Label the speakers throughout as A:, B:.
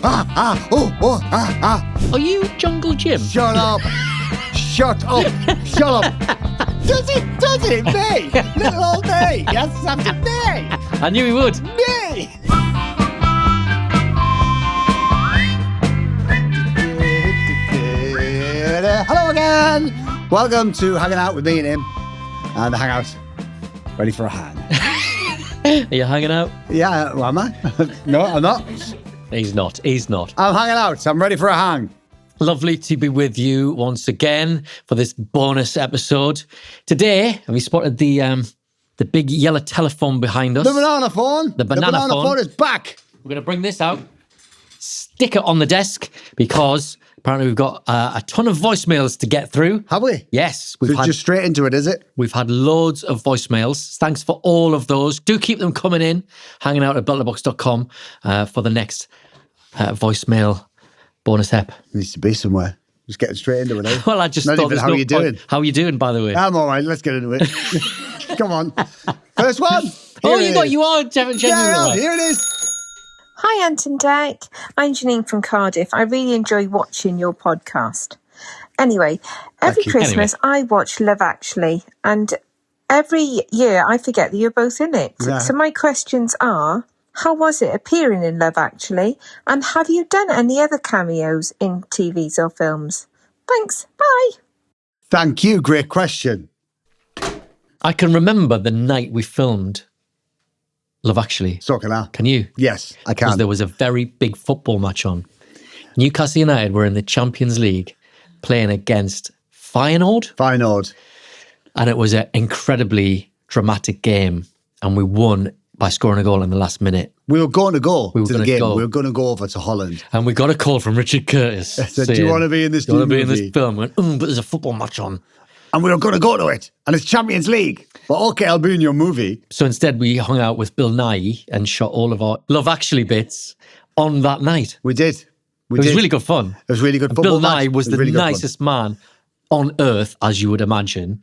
A: Are you Jungle Jim?
B: Shut up. Shut up. Shut up. Does it? Me. Little old me. Yes, something me.
A: I knew he would.
B: Me. Hello again. Welcome to Hanging Out with me and him. And the hangout. Ready for a hang.
A: Are you hanging out?
B: Yeah, well, am I? No, I'm not.
A: He's not.
B: I'm hanging out. I'm ready for a hang.
A: Lovely to be with you once again for this bonus episode. Today, have you spotted the big yellow telephone behind us?
B: The banana phone.
A: The banana phone
B: is back.
A: We're going to bring this out, stick it on the desk, because apparently we've got a ton of voicemails to get through.
B: Have we?
A: Yes.
B: So just straight into it, is it?
A: We've had loads of voicemails. Thanks for all of those. Do keep them coming in. Hanging out at beltabox.com for the next voicemail bonus ep.
B: Needs to be somewhere. Just getting straight into it. Eh?
A: Well, I just
B: Not
A: thought
B: even
A: there's
B: how
A: no
B: are you
A: point.
B: doing?
A: How are you doing, by the way?
B: I'm all right. Let's get into it. Come on. First one.
A: You are genuine.
B: Yeah, here it is.
C: Hi, Ant Dec. I'm Janine from Cardiff. I really enjoy watching your podcast. Anyway, every Christmas I watch Love Actually, and every year I forget that you're both in it.
B: Yeah.
C: So my questions are, how was it appearing in Love Actually? And have you done any other cameos in TVs or films? Thanks. Bye.
B: Thank you. Great question.
A: I can remember the night we filmed Love Actually.
B: So can I.
A: Can you?
B: Yes, I
A: Because
B: can.
A: there was a very big football match on. Newcastle United were in the Champions League playing against Feyenoord. And it was an incredibly dramatic game. And we won by scoring a goal in the last minute.
B: We were going to go to the game.
A: Go.
B: We were going to go over to Holland.
A: And we got a call from Richard Curtis.
B: Said, do you want to be in this
A: Do you want to be in
B: movie?
A: this film? I went, but there's a football match on.
B: And we were going to go to it. And it's Champions League. But okay, I'll be in your movie.
A: So instead we hung out with Bill Nye and shot all of our Love Actually bits on that night.
B: We did.
A: It was really good fun.
B: It was really good
A: And
B: football
A: Bill Nye
B: match.
A: was
B: It
A: the
B: really good fun.
A: nicest man on earth, as you would imagine.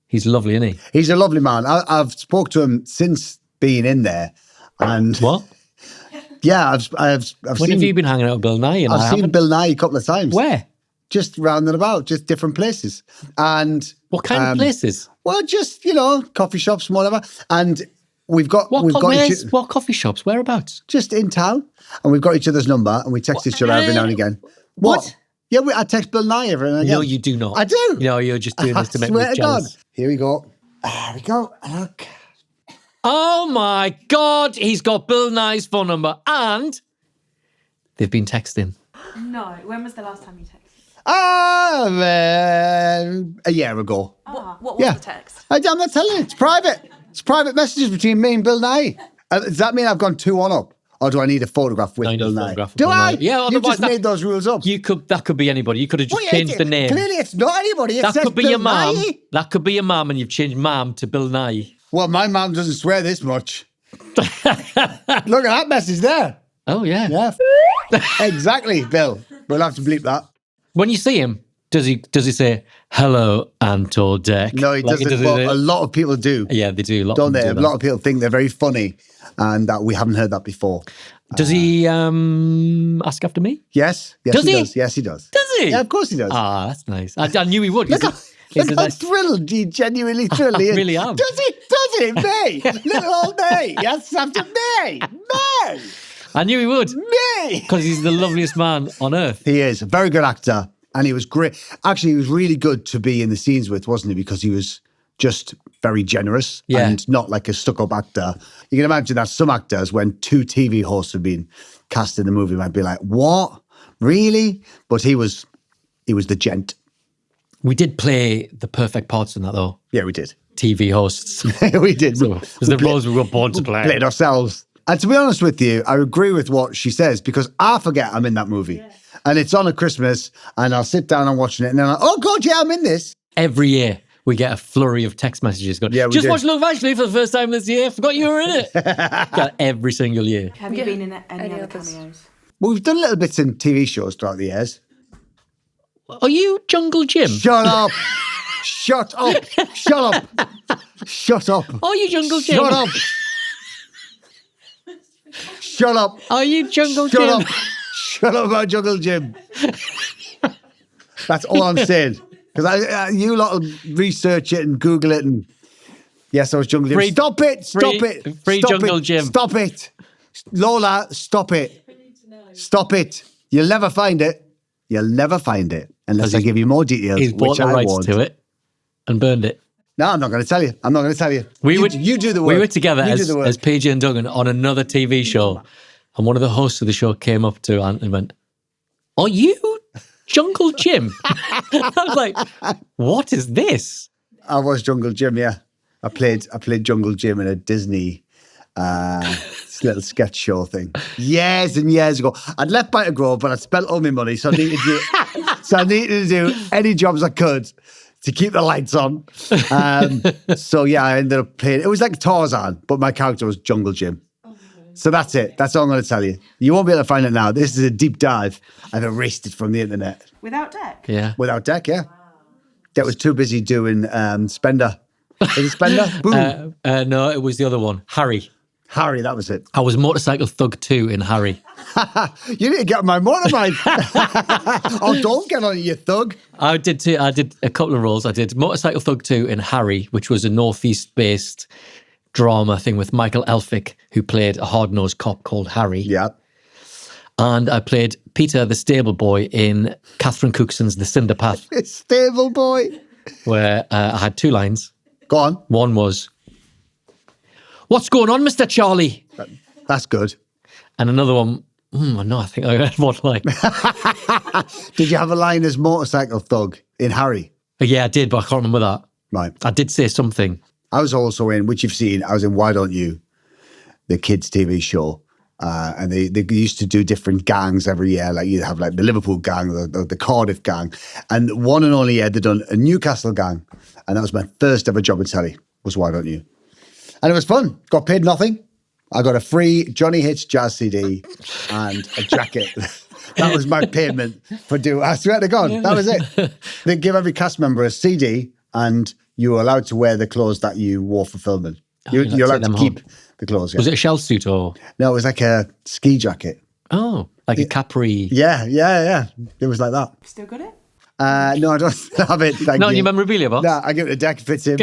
A: He's lovely, isn't he?
B: He's a lovely man. I've spoke to him since being in there. And
A: What?
B: yeah, I've
A: When
B: seen,
A: have you been hanging out with Bill Nye? And
B: I've seen Bill Nye a couple of times.
A: Where?
B: Just round and about, just different places. And
A: What kind of places?
B: well, just, coffee shops and whatever. And we've got
A: What coffee shops? Whereabouts?
B: just in town, and we've got each other's number, and we text each other every now and again.
A: What?
B: Yeah, I text Bill Nye every now and again.
A: No, you do not.
B: I do.
A: No, you're just doing this to make me
B: swear to
A: jealous.
B: God. Here we go. There we go. Look.
A: Oh my God, he's got Bill Nye's phone number and they've been texting.
D: No. When was the last time you texted?
B: A year ago.
D: What was the text?
B: I'm not telling you. It's private. It's private messages between me and Bill Nye. Does that mean I've gone 2-1 up? Or do I need a photograph with
A: I need
B: Bill
A: a
B: Nye?
A: photograph with
B: Do
A: Bill
B: I?
A: Nye. Yeah,
B: You
A: otherwise
B: just
A: that-
B: made those rules up.
A: That could be anybody. You could have just changed the name.
B: Clearly, it's not anybody. It
A: That
B: says
A: could be
B: Bill
A: your mum.
B: Nye.
A: That could be your mum, and you've changed mum to Bill Nye.
B: Well, my mum doesn't swear this much. Look at that message there.
A: Oh yeah.
B: Yeah. Exactly, Bill. We'll have to bleep that.
A: When you see him, does he say hello, Ant Dec?
B: No, he doesn't. But a lot of people do.
A: Yeah, they do.
B: Don't they? A lot of people think they're very funny, and that we haven't heard that before.
A: Does he ask after me?
B: Yes.
A: Does he?
B: Does. Yes, he does.
A: Does he?
B: Yeah, of course he does.
A: Ah, that's nice. I knew he would.
B: Look how thrilled, he genuinely thrilled.
A: I really am.
B: Does he? Me? Little old me. Yes, after me. Me.
A: I knew he would.
B: Me.
A: Because he's the loveliest man on earth.
B: He is a very good actor, and he was great. Actually, he was really good to be in the scenes with, wasn't he? Because he was just very generous and not like a stuck-up actor. You can imagine that some actors, when 2 TV hosts have been cast in the movie, might be like, what? Really? But he was the gent.
A: We did play the perfect parts in that, though.
B: Yeah, we did.
A: TV hosts.
B: We did.
A: So, it was the roles we were born to play.
B: Played ourselves. And to be honest with you, I agree with what she says, because I forget I'm in that movie. Yeah. And it's on at Christmas, and I'll sit down and watching it, and then I'm like, oh God, yeah, I'm in this.
A: Every year we get a flurry of text messages going, just watched Love Actually for the first time this year. Forgot you were in it. Got every single year.
D: Have you been in any other cameos?
B: Well, we've done little bits in TV shows throughout the years.
A: Are you Jungle Jim?
B: Shut up. Shut up. Shut up. Shut up.
A: Are you Jungle Jim?
B: Shut up. Shut up.
A: Are you Jungle
B: Shut
A: Jim?
B: up. Shut up about Jungle Gym. That's all I'm saying. Because you lot will research it and Google it and yes, I was Jungle Gym. Stop it!
A: Free Jungle Gym.
B: Stop it! Lola, stop it. Stop it. You'll never find it. You'll never find it unless I give you more details.
A: He's bought the rights to it and burned it.
B: No, I'm not going to tell you. You do the work.
A: We were together as PJ and Duggan on another TV show, and one of the hosts of the show came up to Ant and went, "Are you Jungle Gym?" I was like, "What is this?"
B: I was Jungle Gym, yeah. I played Jungle Gym in a Disney little sketch show thing years and years ago. I'd left Bite of Grove, but I'd spent all my money, so I needed to do any jobs I could to keep the lights on. So yeah, I ended up playing. It was like Tarzan, but my character was Jungle Gym. So that's it. That's all I'm going to tell you. You won't be able to find it now. This is a deep dive. I've erased it from the internet.
D: Without Dec?
A: Yeah.
B: Without Dec, yeah. Dec was too busy doing Spender. Was it Spender? Boom.
A: No, it was the other one. Harry,
B: that was it.
A: I was Motorcycle Thug 2 in Harry.
B: You need to get on my motorbike. Oh, don't get on it, you thug.
A: I did a couple of roles. I did Motorcycle Thug 2 in Harry, which was a Northeast-based drama thing with Michael Elphick, who played a hard-nosed cop called Harry.
B: Yeah.
A: And I played Peter, the stable boy, in Catherine Cookson's The Cinder Path.
B: Stable boy.
A: Where I had 2 lines.
B: Go on.
A: One was, "What's going on, Mr. Charlie?"
B: That's good.
A: And another one, no, I think I had one line.
B: Did you have a line as Motorcycle Thug in Harry?
A: Yeah, I did, but I can't remember that.
B: Right.
A: I did say something.
B: I was also in, which you've seen, I was in Why Don't You, the kids' TV show. And they used to do different gangs every year. Like you'd have like the Liverpool gang, the Cardiff gang. And one and only year they'd done a Newcastle gang. And that was my first ever job in telly, was Why Don't You? And it was fun. Got paid nothing. I got a free Johnny Hitch jazz CD and a jacket. That was my payment for doing. I swear to God, that was it. They give every cast member a CD and you were allowed to wear the clothes that you wore for filming. You're allowed to keep the clothes. Yeah.
A: Was it a shell suit or?
B: No, it was like a ski jacket.
A: Oh, like a capri.
B: Yeah. It was like that.
D: Still got it?
B: No, I don't have it.
A: Not in your memorabilia box?
B: No, I give it a Dec, fits him.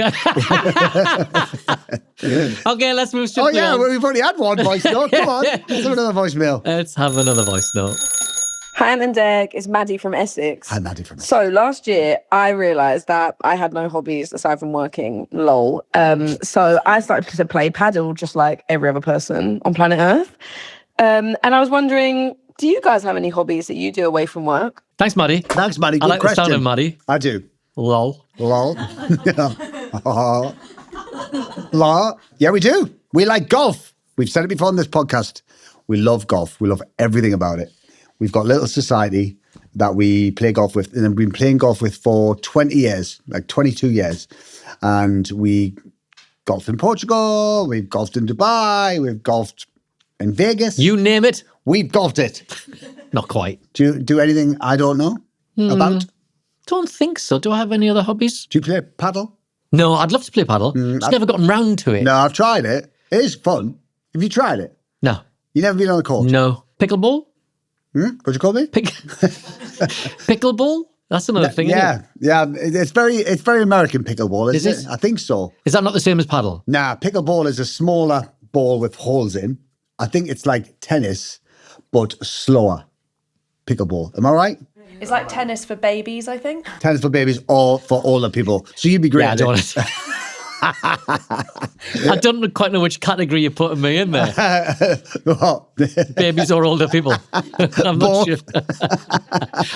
A: Okay, let's move to
B: well, we've already had one voice note. Come on, let's have another voicemail.
A: Let's have another voice note.
E: Hi, Ant and Dec. It's Maddie from Essex.
B: Hi, Maddie from Essex.
E: So last year, I realised that I had no hobbies aside from working. Lol. So I started to play paddle just like every other person on planet Earth. And I was wondering, do you guys have any hobbies that you do away from work?
A: Thanks, Maddie.
B: Good
A: I like
B: question.
A: the sound of Maddie.
B: I do.
A: Lol.
B: Lol. Yeah, we do. We like golf. We've said it before on this podcast. We love golf. We love everything about it. We've got a little society that we play golf with, and I've been playing golf with for 20 years, like 22 years. And we golfed in Portugal, we've golfed in Dubai, we've golfed in Vegas.
A: You name it.
B: We've golfed it.
A: Not quite.
B: Do you do anything I don't know about?
A: Don't think so. Do I have any other hobbies?
B: Do you play paddle?
A: No, I'd love to play paddle. Just never gotten round to it.
B: No, I've tried it. It is fun. Have you tried it?
A: No.
B: You never been on the court?
A: No. Pickleball?
B: What'd you call me?
A: Pickleball? That's another thing, isn't it?
B: Yeah. It's very American pickleball, isn't
A: Is
B: it?
A: it?
B: I think so.
A: Is that not the same as paddle?
B: Nah, pickleball is a smaller ball with holes in. I think it's like tennis, but slower. Pickleball. Am I right?
D: It's like tennis for babies, I think.
B: Tennis for babies or for older people. So you'd be great.
A: Yeah, I
B: at
A: don't
B: it.
A: want to. I don't quite know which category you're putting me in there.
B: What?
A: Babies or older people. I'm not sure.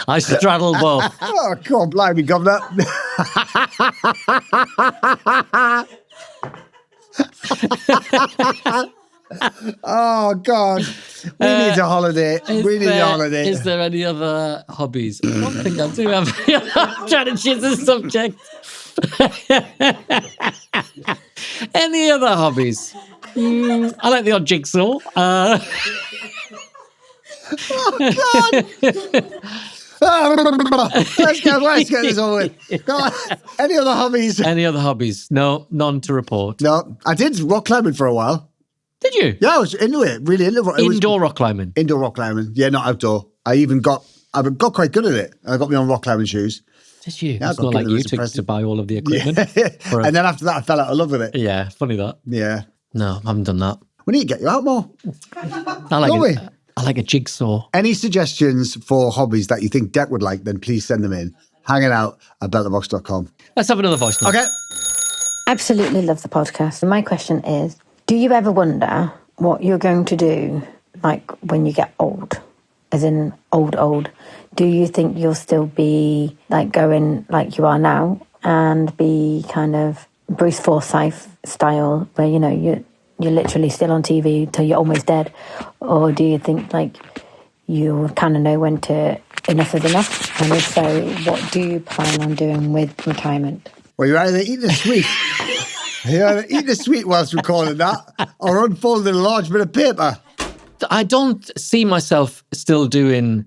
A: I straddle both.
B: Oh, God, blimey, governor. Oh, God. We need a holiday. We need a holiday.
A: Is there any other hobbies? I don't think I do have. I'm trying to choose a subject. Any other hobbies? I like the odd jigsaw.
B: Oh, God. Let's get this over with. Go on. Any other hobbies?
A: Any other hobbies? No, none to report.
B: No. I did rock climbing for a while.
A: Did you?
B: Yeah, I was into it. Really into it.
A: Indoor rock climbing?
B: Indoor rock climbing. Yeah, not outdoor. I've got quite good at it. I got my own rock climbing shoes.
A: Did you?
B: Yeah,
A: It's not like you took to buy all of the equipment.
B: And then after that, I fell out of love with it.
A: Yeah, funny that.
B: Yeah.
A: No, I haven't done that.
B: We need to get you out more.
A: I like a jigsaw.
B: Any suggestions for hobbies that you think Dec would like, then please send them in. Hanging out at beltabox.com.
A: Let's have another voice note.
B: Okay.
F: Absolutely love the podcast. And my question is, do you ever wonder what you're going to do, like when you get old? As in old. Do you think you'll still be like going like you are now and be kind of Bruce Forsyth style where, you know, you're literally still on TV till you're almost dead? Or do you think like you kind of know when to enough is enough? And if so, what do you plan on doing with retirement?
B: Well, you're either eating a sweet, whilst recording that, or unfolding a large bit of paper.
A: I don't see myself still doing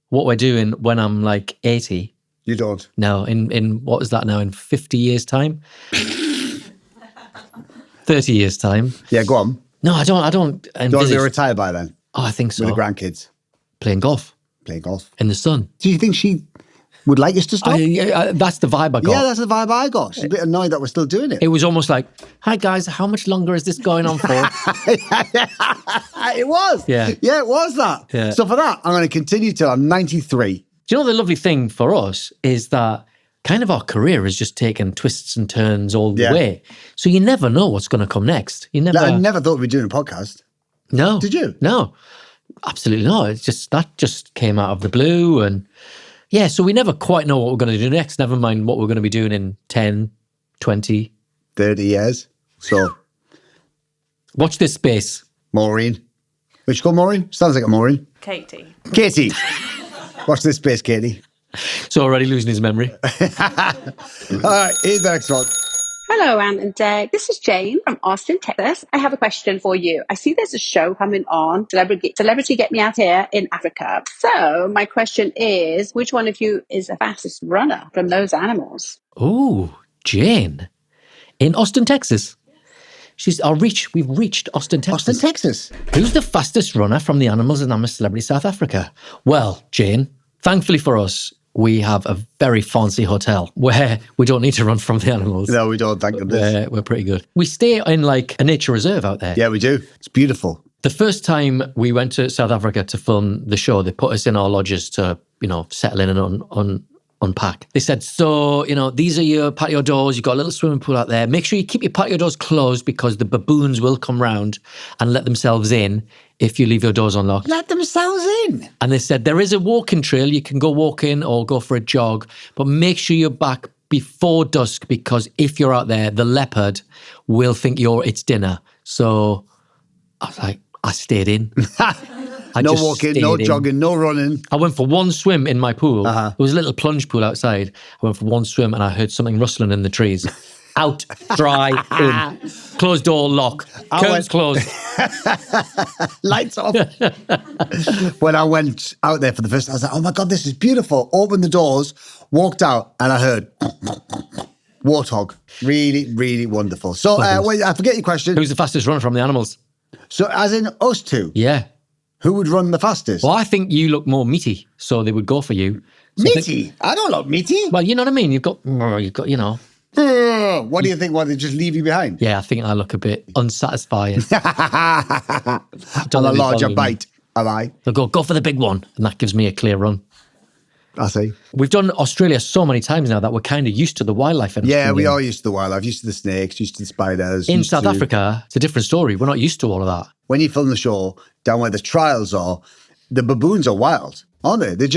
A: what we're doing when I'm like 80.
B: You don't?
A: No, in what is that now, in 50 years' time? 30 years' time.
B: Yeah, go on.
A: No, I don't
B: Don't want to be retired by then?
A: Oh, I think so.
B: With the grandkids?
A: Playing golf.
B: In
A: the sun.
B: Do you think she would like us to stop?
A: That's the vibe I got.
B: Yeah, that's the vibe I got. She's a bit annoyed that we're still doing it.
A: It was almost like, hi guys, how much longer is this going on for?
B: It was.
A: Yeah,
B: it was that.
A: Yeah.
B: So for that, I'm going to continue till I'm 93.
A: Do you know the lovely thing for us is that kind of our career has just taken twists and turns all the way. So you never know what's going to come next. I
B: never thought we'd be doing a podcast.
A: No.
B: Did you?
A: No, absolutely not. It's just, that just came out of the blue. And yeah, so we never quite know what we're going to do next. Never mind what we're going to be doing in 10, 20,
B: 30 years. So
A: watch this space.
B: Maureen. Which you call Maureen? Sounds like a Maureen.
D: Katie.
B: Watch this space, Katie.
A: So already losing his memory.
B: All right, here's the next one.
G: Hello, Ant and Dec. This is Jane from Austin, Texas. I have a question for you. I see there's a show coming on, Celebrity Get Me Out Here in Africa. So my question is, which one of you is the fastest runner from those animals?
A: Oh, Jane. In Austin, Texas. We've reached Austin, Texas.
B: Austin, Texas.
A: Who's the fastest runner from the animals in I'm a Celebrity South Africa? Well, Jane, thankfully for us, we have a very fancy hotel where we don't need to run from the animals.
B: No, we don't, thank goodness.
A: We're pretty good. We stay in like a nature reserve out there.
B: Yeah, we do. It's beautiful.
A: The first time we went to South Africa to film the show, they put us in our lodges to, settle in and unpack. They said, so, these are your patio doors. You've got a little swimming pool out there. Make sure you keep your patio doors closed because the baboons will come round and let themselves in if you leave your doors unlocked.
B: Let themselves in.
A: And they said, there is a walking trail. You can go walking or go for a jog, but make sure you're back before dusk because if you're out there, the leopard will think it's dinner. So I was like, I stayed in.
B: No walking, no jogging, no running.
A: I went for one swim in my pool. There was a little plunge pool outside. I went for one swim and I heard something rustling in the trees. Out, dry, in. Closed door, lock. Curtains closed.
B: Lights off. When I went out there for the first time, I was like, oh my God, this is beautiful. Opened the doors, walked out, and I heard warthog. Really, really wonderful. So, wait, I forget your question.
A: Who's the fastest runner from the animals?
B: So, as in us two?
A: Yeah.
B: Who would run the fastest?
A: Well, I think you look more meaty, so they would go for you. So
B: meaty? I don't look meaty.
A: Well, you know what I mean? You've got.
B: What do you think? What, they just leave you behind?
A: Yeah, I think I look a bit unsatisfying.
B: I'm a larger bite, am I?
A: They'll go for the big one, and that gives me a clear run.
B: I see.
A: We've done Australia so many times now that we're kind of used to the wildlife.
B: Yeah, we are used to the wildlife, used to the snakes, used to the spiders.
A: In South Africa, it's a different story. We're not used to all of that.
B: When you film the show down where the trials are, the baboons are wild, aren't they?
A: They're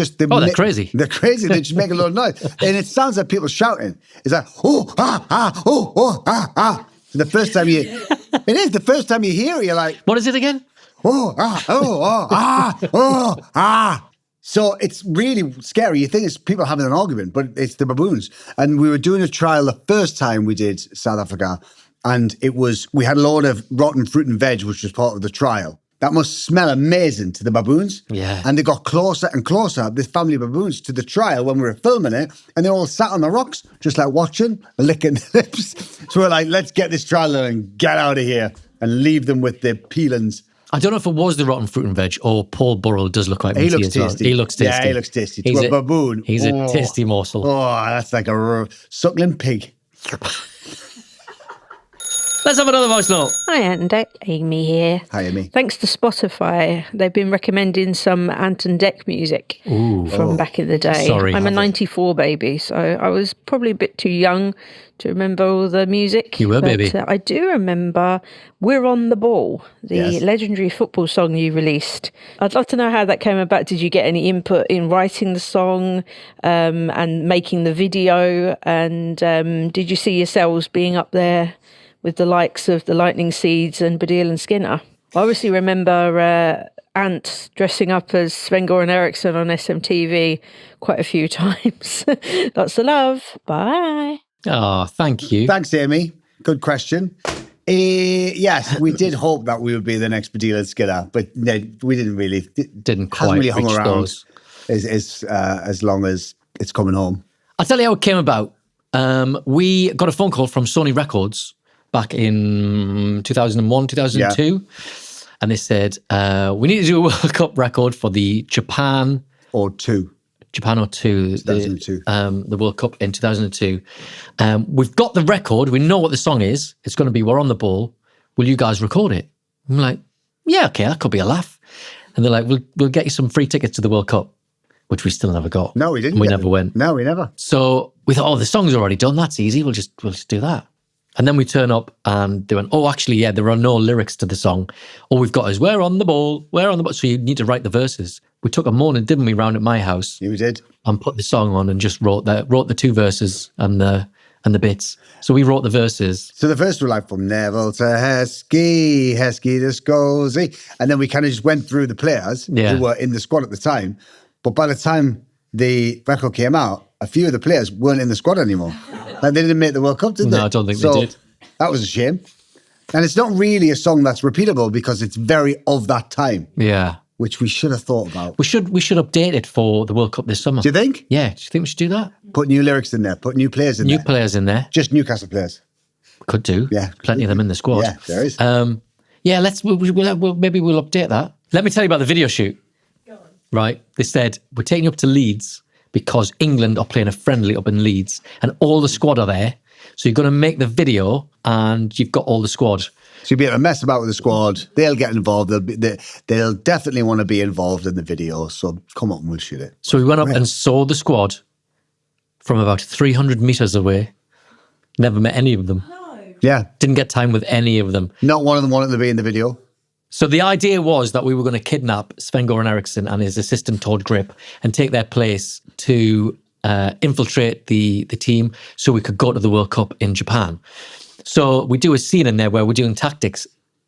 A: crazy.
B: They're crazy. They just make a lot of noise. And it sounds like people shouting. It's like, oh, ah, ah, oh, oh, ah, ah. So the first time the first time you hear it, you're like.
A: What is it again?
B: Oh, ah, oh, oh, ah, oh, ah. So it's really scary. You think it's people having an argument, but it's the baboons. And we were doing a trial the first time we did South Africa. And we had a load of rotten fruit and veg, which was part of the trial. That must smell amazing to the baboons.
A: Yeah.
B: And they got closer and closer, this family of baboons, to the trial when we were filming it. And they all sat on the rocks, just like watching, licking their lips. So we're like, let's get this trial done and get out of here and leave them with their peelings.
A: I don't know if it was the rotten fruit and veg or Paul Burrell does look quite meaty as well. He looks tasty.
B: Yeah, he looks tasty.
A: He's
B: a baboon.
A: He's a tasty morsel.
B: Oh, that's like a suckling pig.
A: Let's have another voice note.
H: Hi, Ant Dec. Amy here.
B: Hi, Amy.
H: Thanks to Spotify, they've been recommending some Ant Dec music from back in the day.
A: Sorry.
H: I'm a 94 baby, so I was probably a bit too young to remember all the music.
A: You were, baby.
H: I do remember We're on the Ball, the legendary football song you released. I'd love to know how that came about. Did you get any input in writing the song and making the video? And did you see yourselves being up there with the likes of the Lightning Seeds and Badil and Skinner? I obviously remember Ant dressing up as Sven-Goran Eriksson on SMTV quite a few times. Lots of love. Bye.
A: Oh, thank you.
B: Thanks, Amy. Good question. Yes, we did hope that we would be the next Badil and Skinner, but we didn't really.
A: Didn't quite
B: really hung
A: reach
B: around
A: those.
B: as long as it's coming home.
A: I'll tell you how it came about. We got a phone call from Sony Records back in 2001, 2002.
B: Yeah.
A: And they said, we need to do a World Cup record for the Japan
B: or 2.
A: 2002. The World Cup in 2002. We've got the record. We know what the song is. It's going to be We're on the Ball. Will you guys record it? I'm like, yeah, okay, that could be a laugh. And they're like, we'll get you some free tickets to the World Cup, which we still never got.
B: No, we didn't.
A: We never went.
B: No, we never.
A: So we thought, the song's already done. That's easy. We'll just do that. And then we turn up and they went, actually, yeah, there are no lyrics to the song. All we've got is, we're on the ball, we're on the ball. So you need to write the verses. We took a morning, didn't we, round at my house?
B: You did.
A: And put the song on and just wrote the 2 verses and the bits. So we wrote the verses.
B: So the first were like, from Neville to Heskey to Scosey. And then we kind of just went through the players who were in the squad at the time. But by the time the record came out, a few of the players weren't in the squad anymore. Like, they didn't make the World Cup, did they?
A: No, I don't think they did.
B: That was a shame. And it's not really a song that's repeatable because it's very of that time.
A: Yeah.
B: Which we should have thought about.
A: We should update it for the World Cup this summer.
B: Do you think?
A: Yeah. Do you think we should do that?
B: Put new lyrics in there. Put new players in there.
A: New players in there.
B: Just Newcastle players.
A: Could do.
B: Yeah.
A: Plenty of them in the squad.
B: Yeah, there is.
A: Yeah, maybe we'll update that. Let me tell you about the video shoot. Go on. Right. They said, we're taking you up to Leeds because England are playing a friendly up in Leeds and all the squad are there. So you're going to make the video and you've got all the squad.
B: So you'll be able to mess about with the squad. They'll get involved. They'll definitely want to be involved in the video. So come on, we'll shoot it.
A: So we went up and saw the squad from about 300 metres away. Never met any of them.
D: No.
B: Yeah.
A: Didn't get time with any of them.
B: Not one of them wanted to be in the video.
A: So the idea was that we were going to kidnap Sven-Goran Eriksson and his assistant Todd Grip and take their place to infiltrate the team so we could go to the World Cup in Japan. So we do a scene in there where we're doing tactics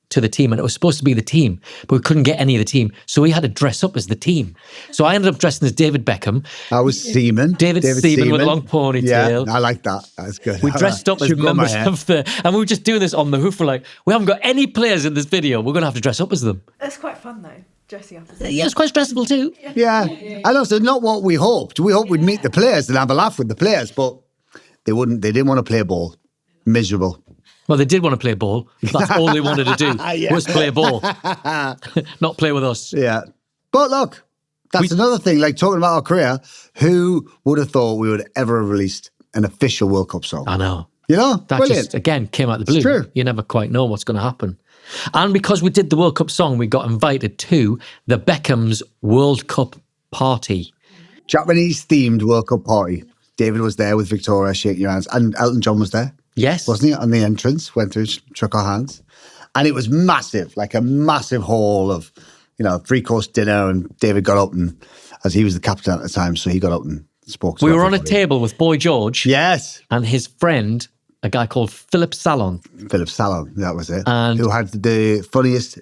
A: to the team and it was supposed to be the team, but we couldn't get any of the team. So we had to dress up as the team. So I ended up dressing as David Beckham.
B: I was Seaman.
A: David Seaman with a long ponytail.
B: Yeah, I like that. That's good.
A: We dressed up as members of and we were just doing this on the hoof. We're like, we haven't got any players in this video. We're going to have to dress up as them.
D: That's quite fun though, dressing up.
A: Yeah, it's quite stressful too.
B: Yeah. And also not what we hoped. We hoped we'd meet the players and have a laugh with the players, but they didn't want to play ball. Miserable.
A: Well, they did want to play ball. That's all they wanted to do was play ball. Not play with us.
B: Yeah. But look, that's another thing, like talking about our career, who would have thought we would ever have released an official World Cup song?
A: I know.
B: You know?
A: That
B: Brilliant.
A: just, again, came out of the blue.
B: It's true.
A: You never quite know what's going to happen. And because we did the World Cup song, we got invited to the Beckhams World Cup party.
B: Japanese-themed World Cup party. David was there with Victoria shaking your hands. And Elton John was there.
A: Yes.
B: Wasn't he? On the entrance, went through, shook our hands. And it was massive, like a massive hall of, 3-course dinner. And David got up and, as he was the captain at the time, so he got up and spoke to
A: We were on a
B: everybody.
A: table with Boy George.
B: Yes.
A: And his friend, a guy called Philip Salon.
B: Philip Salon, that was it.
A: And
B: who had the funniest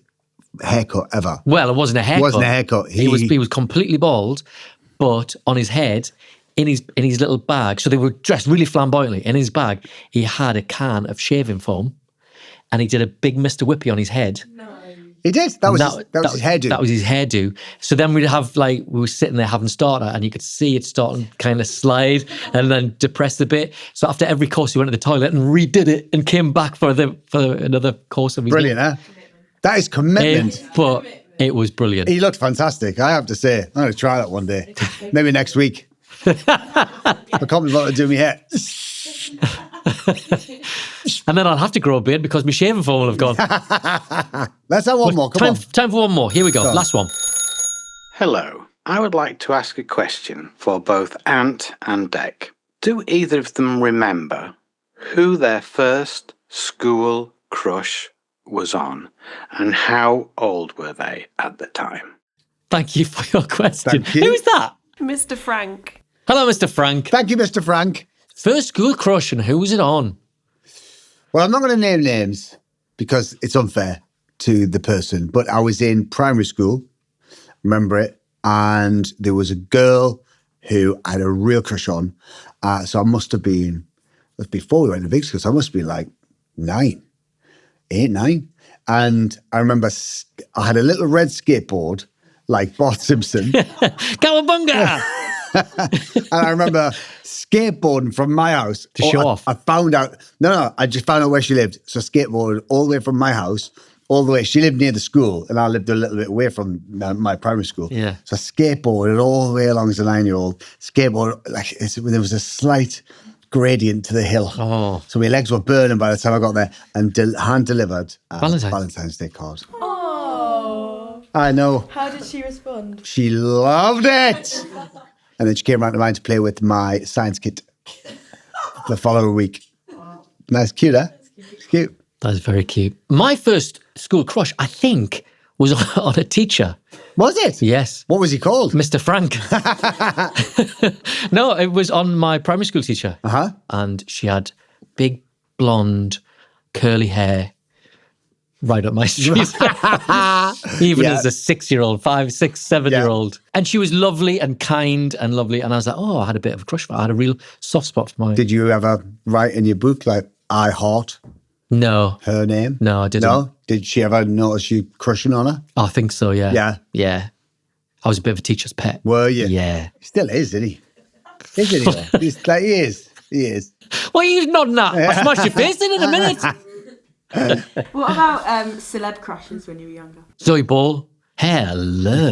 B: haircut ever.
A: Well, it wasn't a haircut.
B: It wasn't a haircut.
A: He was completely bald, but on his head, in his little bag, so they were dressed really flamboyantly. In his bag, he had a can of shaving foam, and he did a big Mr. Whippy on his head.
D: No.
B: He did. That was his hairdo.
A: That was his hairdo. So then we'd have we were sitting there having starter, and you could see it starting kind of slide and then depress a bit. So after every course, he went to the toilet and redid it and came back for another course of his
B: Brilliant,
A: life.
B: huh? That is commitment.
A: But it was brilliant.
B: He looked fantastic, I have to say. I'm going to try that one day. Maybe next week. I can't be bothered to do me hair.
A: And then I'll have to grow a beard because my shaving foam will have gone.
B: Let's have one more. Come on.
A: Time for one more. Here we go. Last one.
I: Hello. I would like to ask a question for both Ant and Dec. Do either of them remember who their first school crush was on and how old were they at the time?
A: Thank you for your question.
B: Thank you.
A: Who's that?
D: Mr. Frank.
A: Hello, Mr. Frank.
B: Thank you, Mr. Frank.
A: First school crush and who was it on?
B: Well, I'm not going to name names because it's unfair to the person, but I was in primary school, remember it, and there was a girl who I had a real crush on. So I must have been, before we went to big school, so I must be like 9. And I remember I had a little red skateboard like Bart Simpson.
A: Cowabunga!
B: And I remember skateboarding from my house.
A: To show off.
B: I found out, I just found out where she lived. So skateboarded all the way from my house, all the way. She lived near the school and I lived a little bit away from my primary school.
A: Yeah.
B: So I skateboarded all the way along as a 9-year-old. Skateboard, there was a slight gradient to the hill.
A: Oh.
B: So my legs were burning by the time I got there and hand-delivered
A: Valentine's
B: Day card.
D: Oh.
B: I know.
D: How did she respond?
B: She loved it. And then she came around to mine to play with my science kit the following week. Nice, cute, huh? It's cute.
A: That's very cute. My first school crush, I think, was on a teacher.
B: Was it?
A: Yes.
B: What was he called?
A: Mr. Frank. No, it was on my primary school teacher.
B: Uh-huh.
A: And she had big, blonde, curly hair right up my street. Even as a 6-year-old, 5, 6, 7-year-old. And she was lovely and kind and lovely. And I was like, I had a bit of a crush for her. I had a real soft spot for my...
B: Did you ever write in your book, like, I heart
A: No.
B: her name?
A: No, I didn't.
B: No? Did she ever notice you crushing on her?
A: I think so, yeah.
B: Yeah.
A: Yeah. I was a bit of a teacher's pet.
B: Were you?
A: Yeah.
B: He still is, isn't he? Isn't he? He is. He is.
A: What are you nodding at? I'll smash your face in a minute.
D: What about celeb crushes when you were younger?
A: Zoe Ball. Hello.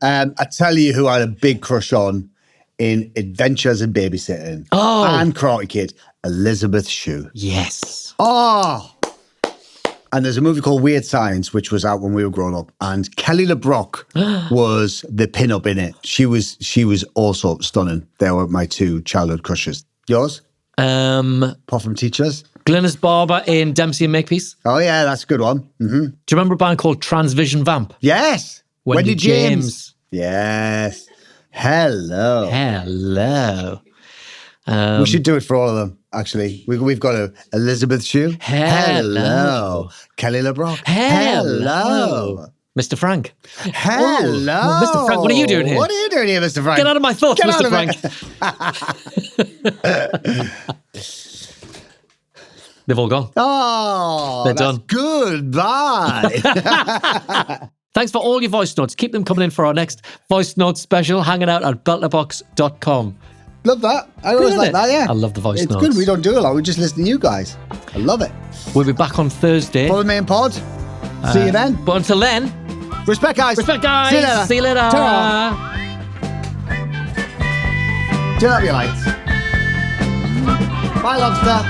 B: I tell you who I had a big crush on in Adventures in Babysitting.
A: Oh.
B: And Karate Kid. Elizabeth Shue.
A: Yes.
B: Oh. And there's a movie called Weird Science, which was out when we were growing up. And Kelly LeBrock was the pin-up in it. She was also stunning. They were my 2 childhood crushes. Yours? Apart from teachers?
A: Glynis Barber in Dempsey and Makepeace.
B: Oh, yeah, that's a good one. Mm-hmm.
A: Do you remember a band called Transvision Vamp?
B: Yes.
A: Wendy James.
B: Yes. Hello.
A: Hello.
B: We should do it for all of them, actually. We've got Elizabeth Shue.
A: Hello.
B: Kelly LeBrock.
A: Hello. Mr. Frank.
B: Hello.
A: Oh, Mr. Frank, what are you doing here?
B: What are you doing here, Mr. Frank?
A: Get out of my thoughts,
B: Get
A: Mr.
B: Frank.
A: They've all gone.
B: Oh,
A: they're
B: that's
A: done.
B: Goodbye.
A: Thanks for all your voice notes. Keep them coming in for our next voice note special, hanging out at beltabox.com.
B: Love that. I always like that, yeah.
A: I love the voice notes.
B: It's good. We don't do a lot. We just listen to you guys. I love it.
A: We'll be back on Thursday.
B: Follow me in pod. See you then.
A: But until then,
B: respect, guys.
A: Respect, guys.
B: See you later.
A: See you later.
B: Ta-ra. Turn up your lights. Bye, lobster.